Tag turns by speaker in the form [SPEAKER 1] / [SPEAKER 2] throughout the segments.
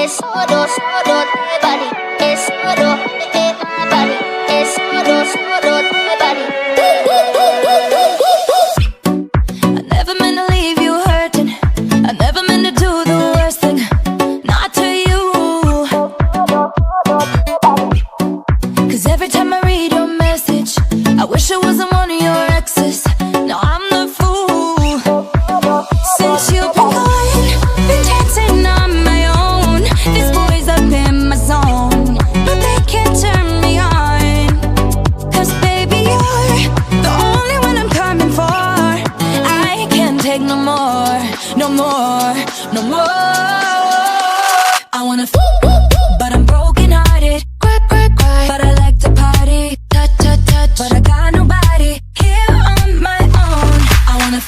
[SPEAKER 1] es solo, solo de body, es solo de my body, es solo, solo de body. I never meant to leave you hurting. I never meant to do the worst thing, not to you. 'Cause every time I read your message, I wish I wasn't one of your exes. Now I'm the fool. Since you've been gone, been dancing on my own. These boys up in my zone, but they can't turn me on. 'Cause baby, you're the only one I'm coming for. I can't take no more, no more, no more. I wanna but I'm broken hearted. Cry, cry, cry, but I like to party. Touch, touch, touch, but I got nobody here on my own. I wanna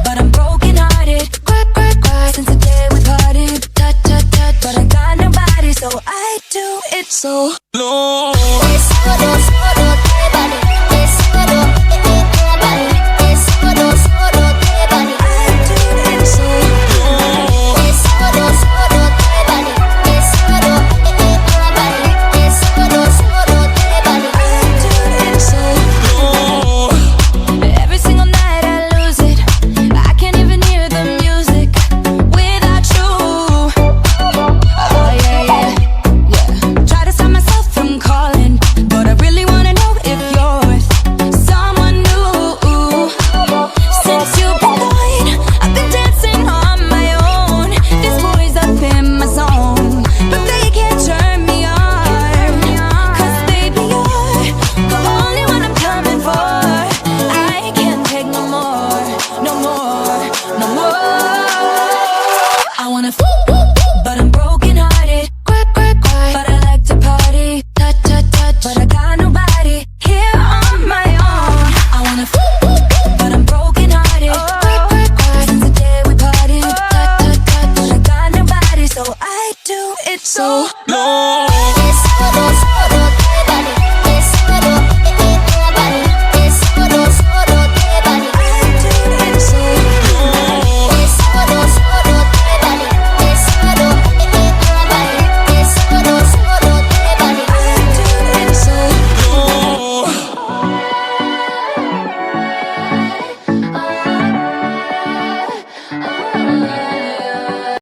[SPEAKER 1] but I'm broken hearted. Cry, cry, cry, since the day we parted. Touch, touch, touch, but I got nobody, so I do it so
[SPEAKER 2] No.